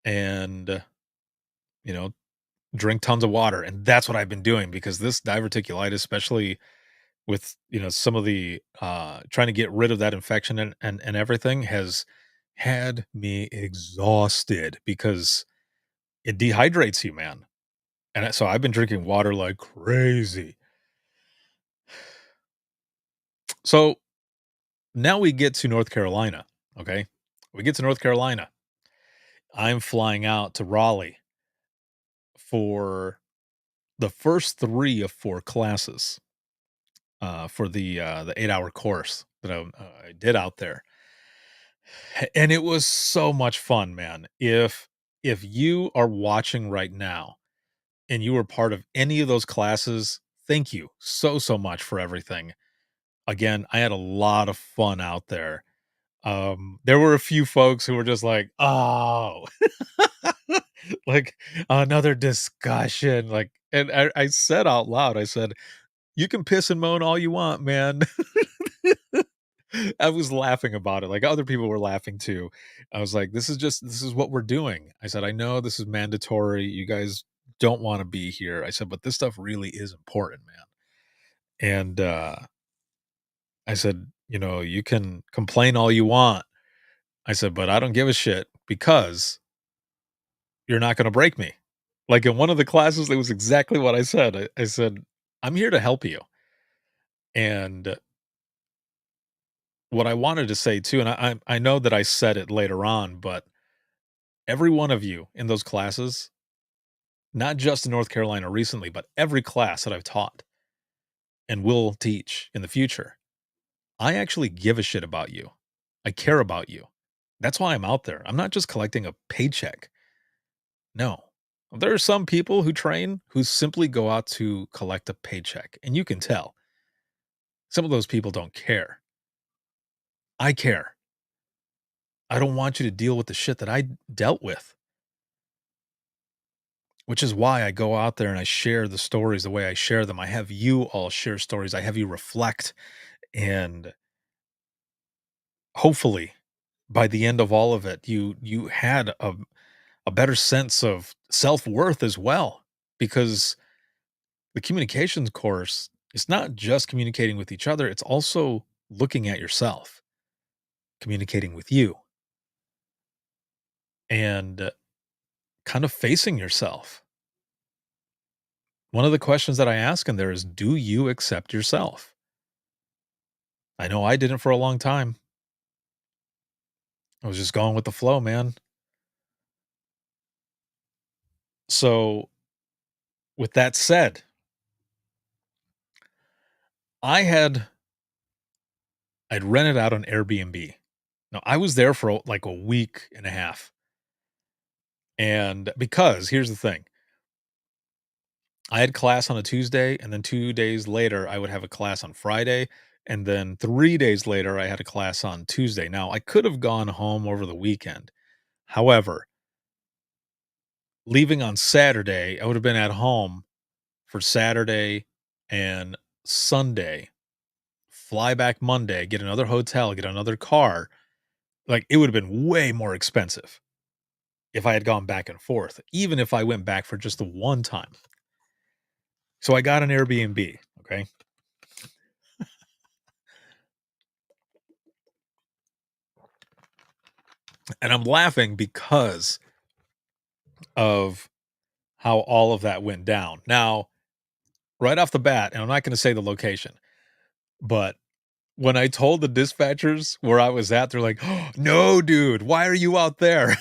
and, you know, drink tons of water. And that's what I've been doing because this diverticulitis, especially with, some of the trying to get rid of that infection and everything has had me exhausted because it dehydrates you, man. And so I've been drinking water like crazy. So now we get to North Carolina. Okay. We get to North Carolina. I'm flying out to Raleigh for the first 3 of 4 classes, for the 8-hour course that I did out there, and it was so much fun, man. If you are watching right now and you were part of any of those classes, thank you so much for everything. Again, I had a lot of fun out there. There were a few folks who were just like, "Oh," like, "Another discussion," like, and I said out loud, I said, "You can piss and moan all you want, man." I was laughing about it, like, other people were laughing too. I was like, this is what we're doing." I said, "I know this is mandatory, you guys don't wanna be here." I said, "But this stuff really is important, man." And, I said, "You can complain all you want." I said, "But I don't give a shit because you're not gonna break me." Like, in one of the classes, it was exactly what I said. I said, "I'm here to help you." And what I wanted to say too, and I know that I said it later on, but every one of you in those classes, not just in North Carolina recently, but every class that I've taught and will teach in the future, I actually give a shit about you. I care about you. That's why I'm out there. I'm not just collecting a paycheck. No. There are some people who train who simply go out to collect a paycheck, and you can tell. Some of those people don't care. I care. I don't want you to deal with the shit that I dealt with, which is why I go out there and I share the stories the way I share them. I have you all share stories. I have you reflect, and hopefully by the end of all of it, you had a better sense of self-worth as well, because the communications course is not just communicating with each other, it's also looking at yourself, communicating with you. and kind of facing yourself. One of the questions that I ask in there is, do you accept yourself? I know I didn't for a long time. I was just going with the flow, man. So, with that said, I had I'd rented out an Airbnb. Now, I was there for like a week and a half. And because here's the thing, I had class on a Tuesday, and then 2 days later, I would have a class on Friday, and then 3 days later, I had a class on Tuesday. Now, I could have gone home over the weekend. However, leaving on Saturday, I would have been at home for Saturday and Sunday, fly back Monday, get another hotel, get another car. Like, it would have been way more expensive if I had gone back and forth, even if I went back for just the one time. So I got an Airbnb, okay? And I'm laughing because of how all of that went down. Now, right off the bat, and I'm not gonna say the location, but when I told the dispatchers where I was at, they're like, "Oh, no, dude, why are you out there?"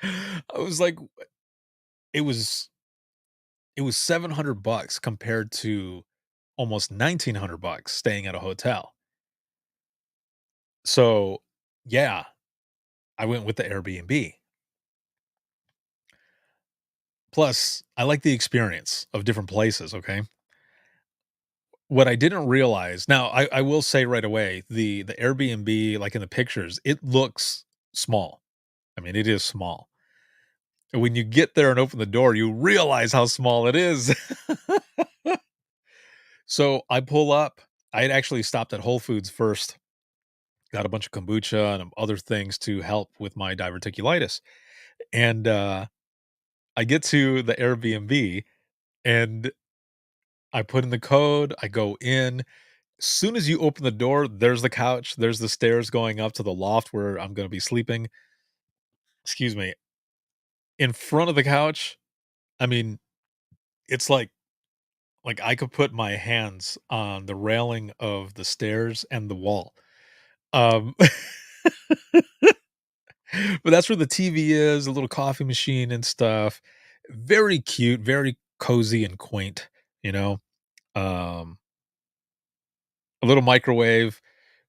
I was like, it was it was $700 compared to almost $1,900 staying at a hotel. So, yeah, I went with the Airbnb. Plus, I like the experience of different places, okay? What I didn't realize now, I will say right away, the Airbnb, like in the pictures, it looks small. I mean, it is small. And when you get there and open the door, you realize how small it is. So I pull up. I had actually stopped at Whole Foods first, got a bunch of kombucha and other things to help with my diverticulitis. And I get to the Airbnb and I put in the code, I go in. Soon as you open the door, there's the couch, there's the stairs going up to the loft where I'm gonna be sleeping. Excuse me. In front of the couch, I mean, it's like I could put my hands on the railing of the stairs and the wall. Um, but that's where the TV is, a little coffee machine and stuff. Very cute, very cozy and quaint, you know? Um, a little microwave.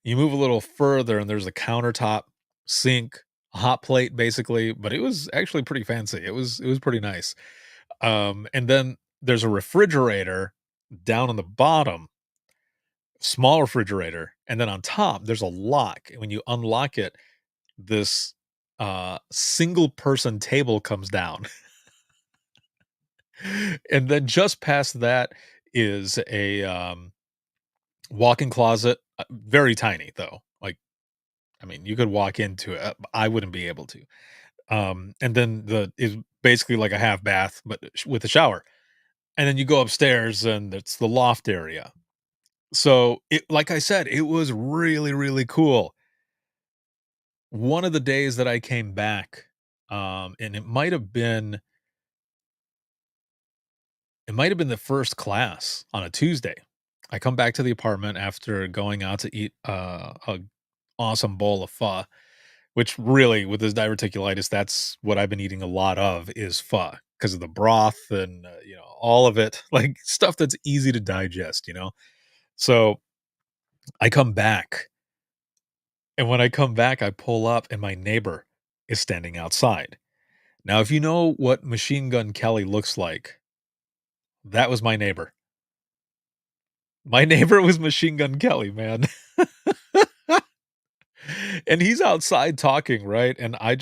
You move a little further and there's a countertop, sink, a hot plate basically, but it was actually pretty fancy. It was pretty nice. And then there's a refrigerator down on the bottom, small refrigerator, and then on top there's a lock. And when you unlock it, this single person table comes down. And then just past that is a walk-in closet, very tiny though. Like I mean, you could walk into it. I wouldn't be able to. And then the is basically like a half bath, but with a shower. And then you go upstairs, and it's the loft area. So it, like I said, it was really, really cool. One of the days that I came back, and it might have been the first class on a Tuesday. I come back to the apartment after going out to eat a awesome bowl of pho. Which really, with this diverticulitis, that's what I've been eating a lot of is pho because of the broth and, all of it, like, stuff that's easy to digest, you know? So, I come back, and when I come back, I pull up, and my neighbor is standing outside. Now, if you know what Machine Gun Kelly looks like, that was my neighbor. My neighbor was Machine Gun Kelly, man. And he's outside talking, right? And I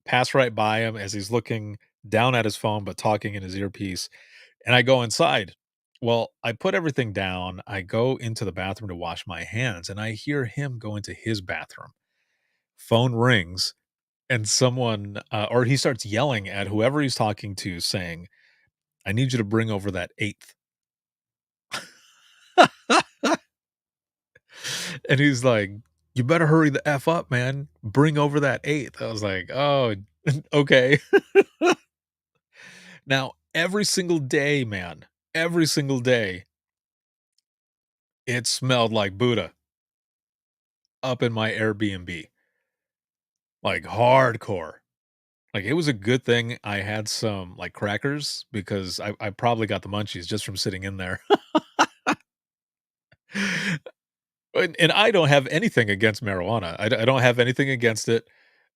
pass right by him as he's looking down at his phone, but talking in his earpiece. And I go inside. Well, I put everything down. I go into the bathroom to wash my hands, and I hear him go into his bathroom. Phone rings, and someone, or he starts yelling at whoever he's talking to, saying, I need you to bring over that eighth. And he's like, "You better hurry the F up, man. Bring over that 8th." I was like, "Oh, okay." Now, every single day, man, every single day, it smelled like Buddha up in my Airbnb, like hardcore. Like, it was a good thing I had some, like, crackers because I probably got the munchies just from sitting in there. And I don't have anything against marijuana. I don't have anything against it,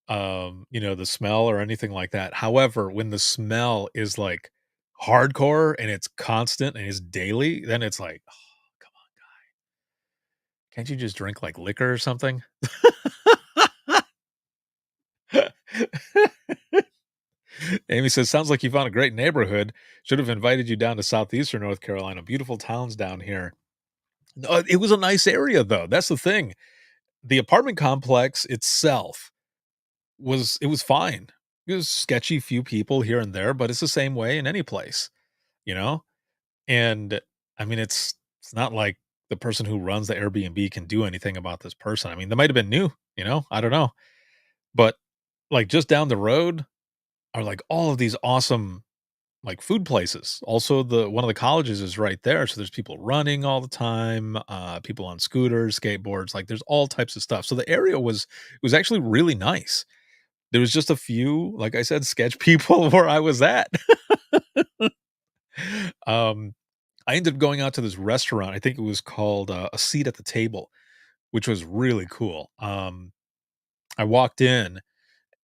the smell or anything like that. However, when the smell is, like, hardcore and it's constant and it's daily, then it's like, "Oh, come can't you just drink, like, liquor or something?" Amy says, "Sounds like you found a great neighborhood. Should have invited you down to Southeastern North Carolina. Beautiful towns down here." No, it was a nice area, though. That's the thing. The apartment complex itself was fine. It was sketchy few people here and there, but it's the same way in any place, you know? And I mean, it's not like the person who runs the Airbnb can do anything about this person. I mean, they might have been new, I don't know. But like just down the road are like all of these awesome like food places. Also, the one of the colleges is right there, so there's people running all the time, people on scooters, skateboards, like there's all types of stuff. So the area was actually really nice. There was just a few, like I said, sketch people where I was at. um, I ended up going out to this restaurant. I think it was called A Seat at the Table, which was really cool. I walked in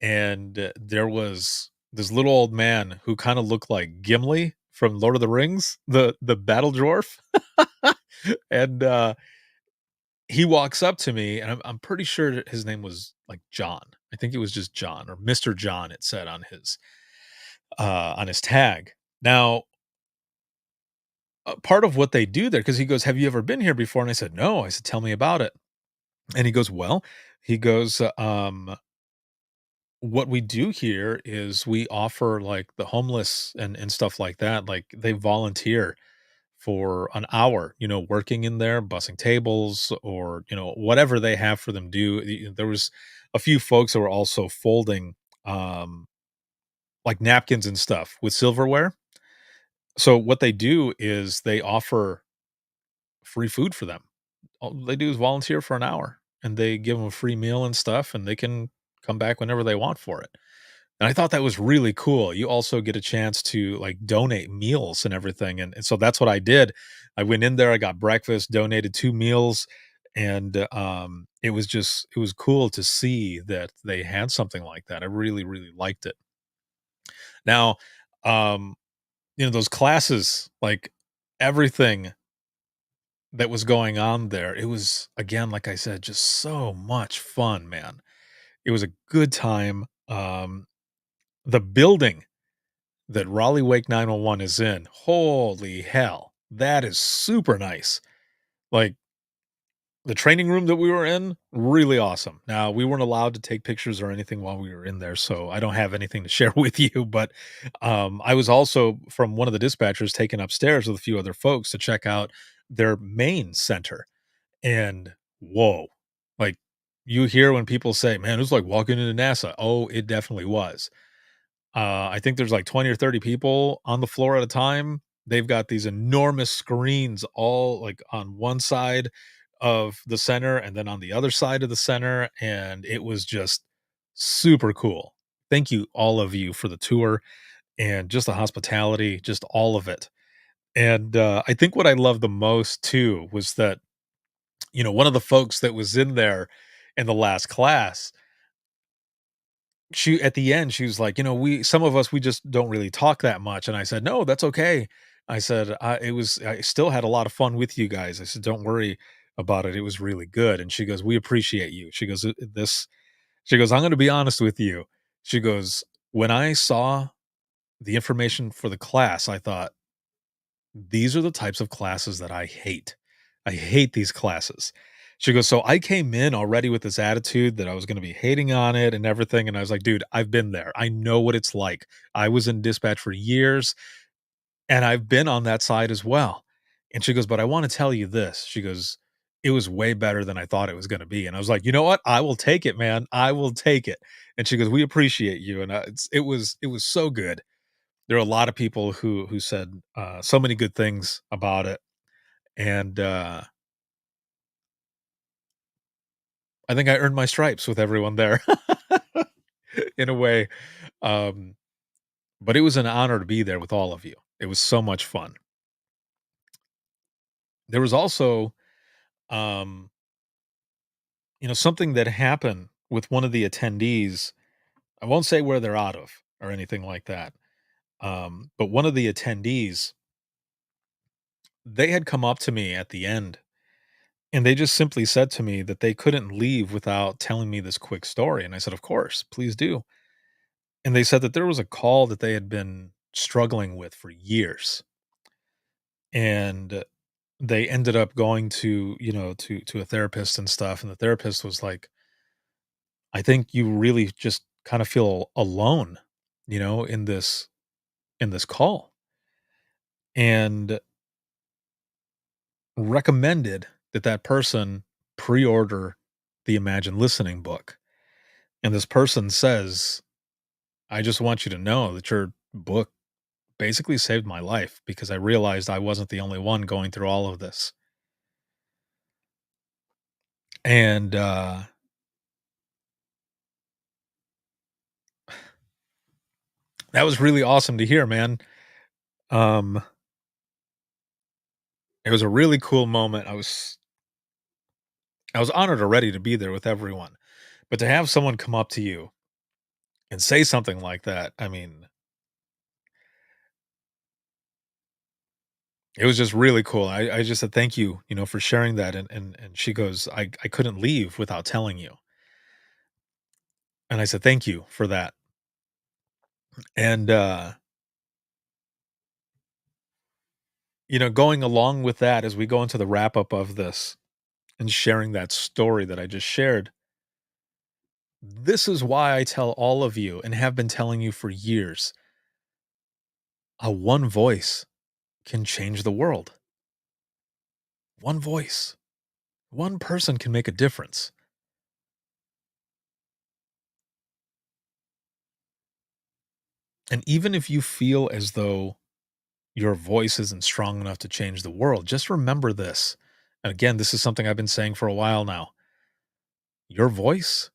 and there was this little old man who kind of looked like Gimli from Lord of the Rings, the battle dwarf. And he walks up to me, and I'm pretty sure that his name was like John. I think it was just John or Mr. John. It said on his tag. Now, part of what they do there, because he goes, "Have you ever been here before?" And I said, "No." I said, "Tell me about it." And he goes, "Well," he goes, what we do here is we offer like the homeless and stuff like that. Like they volunteer for an hour, working in there, bussing tables or, whatever they have for them do. There was a few folks that were also folding um like napkins and stuff with silverware. So what they do is they offer free food for them. All they do is volunteer for an hour and they give them a free meal and stuff and they can come back whenever they want for it. And I thought that was really cool. You also get a chance to like donate meals and everything. And so that's what I did. I went in there, I got breakfast, donated 2 meals. And it was cool to see that they had something like that. I really, really liked it. Now, um, those classes, like everything that was going on there, it was again, like I said, just so much fun, man. It was a good time. The building that Raleigh Wake 911 is in, holy hell, that is super nice. Like, the training room that we were in, really awesome. Now, we weren't allowed to take pictures or anything while we were in there, so I don't have anything to share with you, but, I was also, from one of the dispatchers, taken upstairs with a few other folks to check out their main center, and whoa, like, you hear when people say, "Man, it was like walking into NASA." Oh, it definitely was. I think there's like 20 or 30 people on the floor at a time. They've got these enormous screens all like on one side of the center and then on the other side of the center. And it was just super cool. Thank you, all of you, for the tour and just the hospitality, just all of it. And I think what I loved the most too was that, one of the folks that was in there in the last class, she at the end, she was like, "We some of us, we just don't really talk that much." And I said, "No, that's okay." I said, I still had a lot of fun with you guys." I said, "Don't worry about it. It was really good." And she goes, "We appreciate you." She goes, she goes, "I'm gonna be honest with you." She goes, "When I saw the information for the class, I thought, these are the types of classes that I hate. I hate these classes." She goes, "So I came in already with this attitude that I was going to be hating on it and everything." And I was like, "Dude, I've been there. I know what it's like. I was in dispatch for years and I've been on that side as well." And she goes, "But I want to tell you this." She goes, it was way better than I thought it was gonna be, and I was like, "You know what? I will take it, man. I will take it." And she goes, "We appreciate you," and, it was so good. There are a lot of people who said, so many good things about it, and, I think I earned my stripes with everyone there in a way, um, but it was an honor to be there with all of you. It was so much fun. There was also, um, something that happened with one of the attendees. I won't say where they're out of or anything like that. But one of the attendees, they had come up to me at the end and they just simply said to me that they couldn't leave without telling me this quick story. And I said, "Of course, please do." And they said that there was a call that they had been struggling with for years. And they ended up going to, to a therapist and stuff. And the therapist was like, "I think you really just kind of feel alone, in this call." And recommended that that person pre-order the Imagine Listening book. And this person says, "I just want you to know that your book basically saved my life because I realized I wasn't the only one going through all of this." And that was really awesome to hear, man. Um, it was a really cool moment. I was honored already to be there with everyone, but to have someone come up to you and say something like that, I mean, it was just really cool. I just said, "Thank you, for sharing that." And she goes, I couldn't leave without telling you." And I said, "Thank you for that." And, going along with that, as we go into the wrap up of this and sharing that story that I just shared, this is why I tell all of you and have been telling you for years, a one voice can change the world. One voice, one person can make a difference. And even if you feel as though your voice isn't strong enough to change the world, just remember this. And again, this is something I've been saying for a while now. Your voice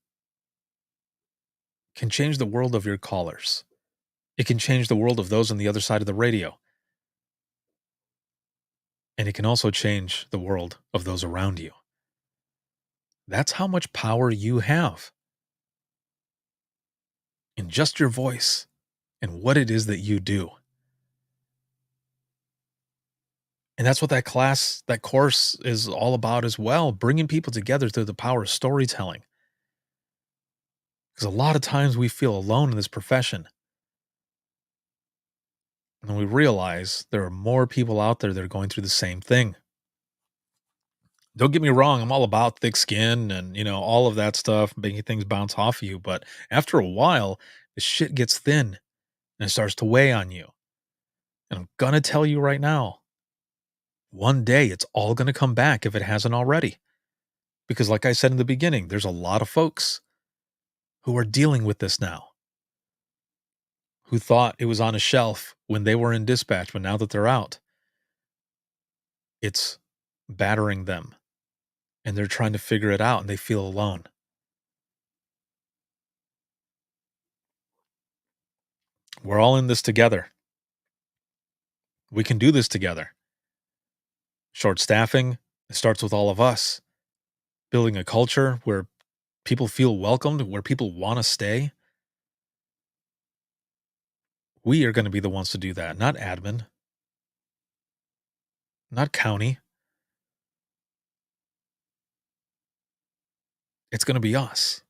can change the world of your callers. It can change the world of those on the other side of the radio. And it can also change the world of those around you. That's how much power you have in just your voice and what it is that you do. And that's what that course is all about as well, bringing people together through the power of storytelling. Because a lot of times we feel alone in this profession. And we realize there are more people out there that are going through the same thing. Don't get me wrong, I'm all about thick skin and, all of that stuff, making things bounce off of you. But after a while, the shit gets thin and it starts to weigh on you. And I'm going to tell you right now, one day it's all going to come back if it hasn't already. Because, like I said in the beginning, there's a lot of folks who are dealing with this now, who thought it was on a shelf when they were in dispatch, but now that they're out, it's battering them and they're trying to figure it out and they feel alone. We're all in this together. We can do this together. Short staffing, it starts with all of us. Building a culture where people feel welcomed, where people want to stay. We are going to be the ones to do that, not admin, not county. It's going to be us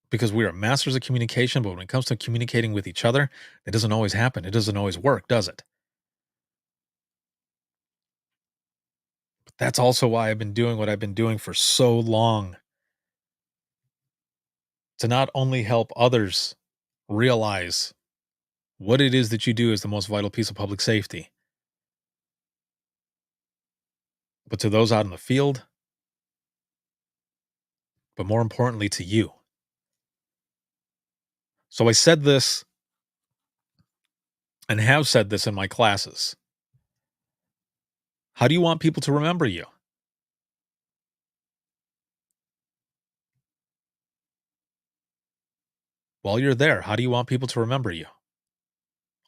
because we are masters of communication. But when it comes to communicating with each other, it doesn't always happen. It doesn't always work, does it? But that's also why I've been doing what I've been doing for so long, to not only help others realize what it is that you do is the most vital piece of public safety, but to those out in the field, but more importantly to you. So I said this and have said this in my classes. How do you want people to remember you? While you're there, how do you want people to remember you?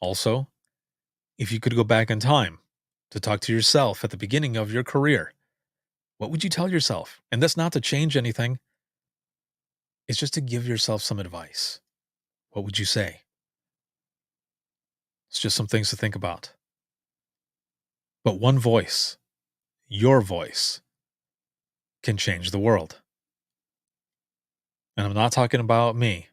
Also, if you could go back in time to talk to yourself at the beginning of your career, what would you tell yourself? And that's not to change anything, it's just to give yourself some advice. What would you say? It's just some things to think about. But one voice, your voice, can change the world. And I'm not talking about me.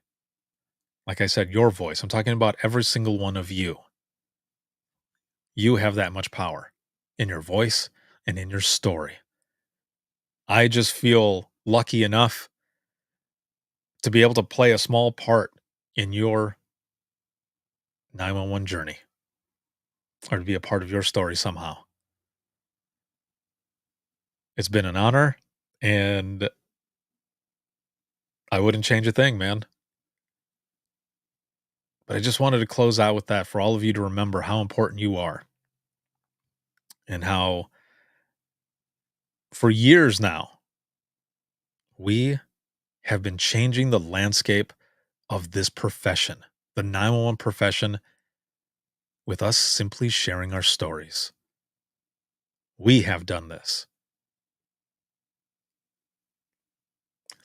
Like I said, your voice. I'm talking about every single one of you. You have that much power in your voice and in your story. I just feel lucky enough to be able to play a small part in your 911 journey or to be a part of your story somehow. It's been an honor, and I wouldn't change a thing, man. But I just wanted to close out with that for all of you to remember how important you are and how for years now we have been changing the landscape of this profession, the 911 profession, with us simply sharing our stories. We have done this.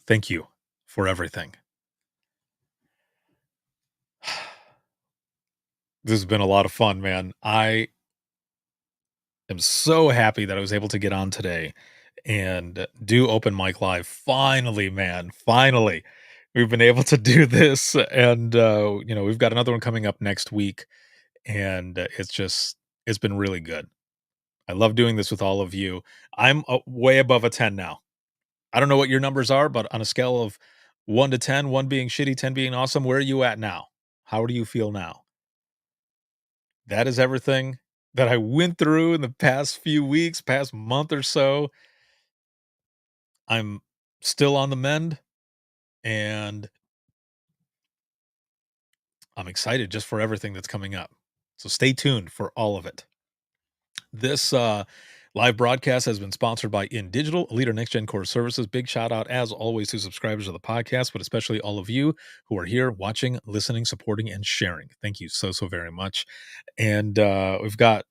Thank you for everything. This has been a lot of fun, man. I am so happy that I was able to get on today and do open mic live. Finally, man, finally. We've been able to do this and we've got another one coming up next week and it's been really good. I love doing this with all of you. I'm way above a 10 now. I don't know what your numbers are, but on a scale of 1 to 10, 1 being shitty, 10 being awesome, where are you at now? How do you feel now? That is everything that I went through in the past few weeks, past month or so. I'm still on the mend and I'm excited just for everything that's coming up. So stay tuned for all of it. This live broadcast has been sponsored by In Digital, a leader next gen core services. Big shout out, as always, to subscribers of the podcast, but especially all of you who are here watching, listening, supporting, and sharing. Thank you so very much. And I've got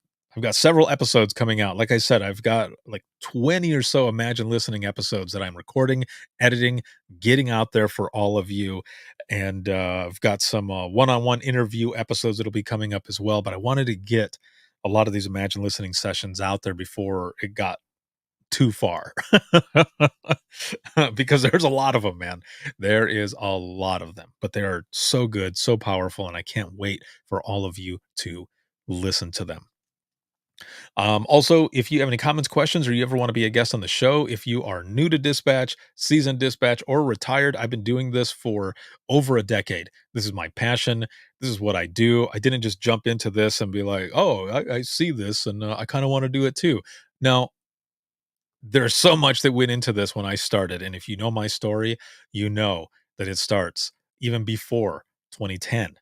several episodes coming out. Like I said, I've got like 20 or so Imagine Listening episodes that I'm recording, editing, getting out there for all of you. And I've got some one-on-one interview episodes that'll be coming up as well. But I wanted to get a lot of these Imagine Listening sessions out there before it got too far. Because there's a lot of them, man. There is a lot of them, but they are so good, so powerful, and I can't wait for all of you to listen to them. Also, if you have any comments, questions, or you ever want to be a guest on the show, if you are new to dispatch, seasoned dispatch, or retired, I've been doing this for over a decade. This is my passion. This is what I do. I didn't just jump into this and be like, oh, I see this and I kind of want to do it too. Now, there's so much that went into this when I started. And if you know my story, you know that it starts even before 2010,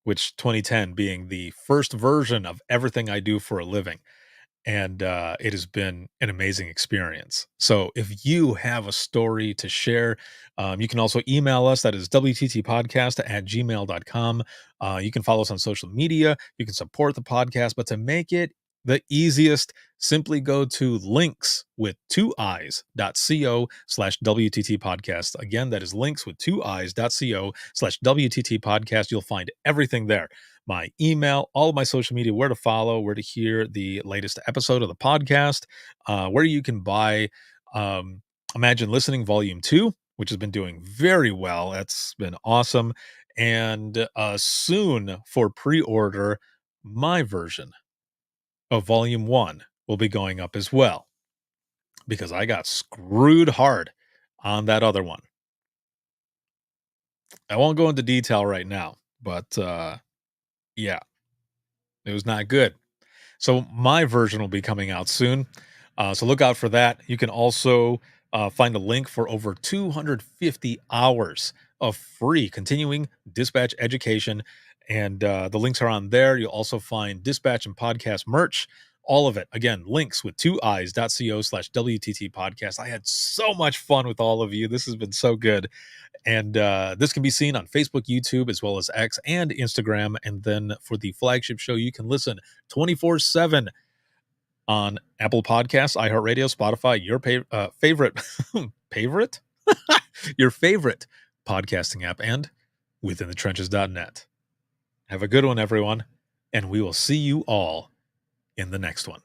which 2010 being the first version of everything I do for a living. And it has been an amazing experience. So if you have a story to share, you can also email us. That is wttpodcast@gmail.com. You can follow us on social media. You can support the podcast. But to make it the easiest, simply go to links with two eyes.co/WTT podcast. Again, that is links with two eyes.co/WTT podcast. You'll find everything there, my email, all of my social media, where to follow, where to hear the latest episode of the podcast, where you can buy Imagine Listening Volume 2, which has been doing very well. That's been awesome. And soon for pre-order, my version of Volume 1 will be going up as well because I got screwed hard on that other one. I won't go into detail right now, but yeah, it was not good. So my version will be coming out soon. So look out for that. You can also find a link for over 250 hours of free continuing dispatch education. And the links are on there. You'll also find dispatch and podcast merch, all of it. Again, links with 2eyes.co/WTT podcast. I had so much fun with all of you. This has been so good. And this can be seen on Facebook, YouTube, as well as X and Instagram. And then for the flagship show, you can listen 24/7 on Apple Podcasts, iHeartRadio, Spotify, your favorite favorite your favorite podcasting app, and withinthetrenches.net. Have a good one, everyone, and we will see you all in the next one.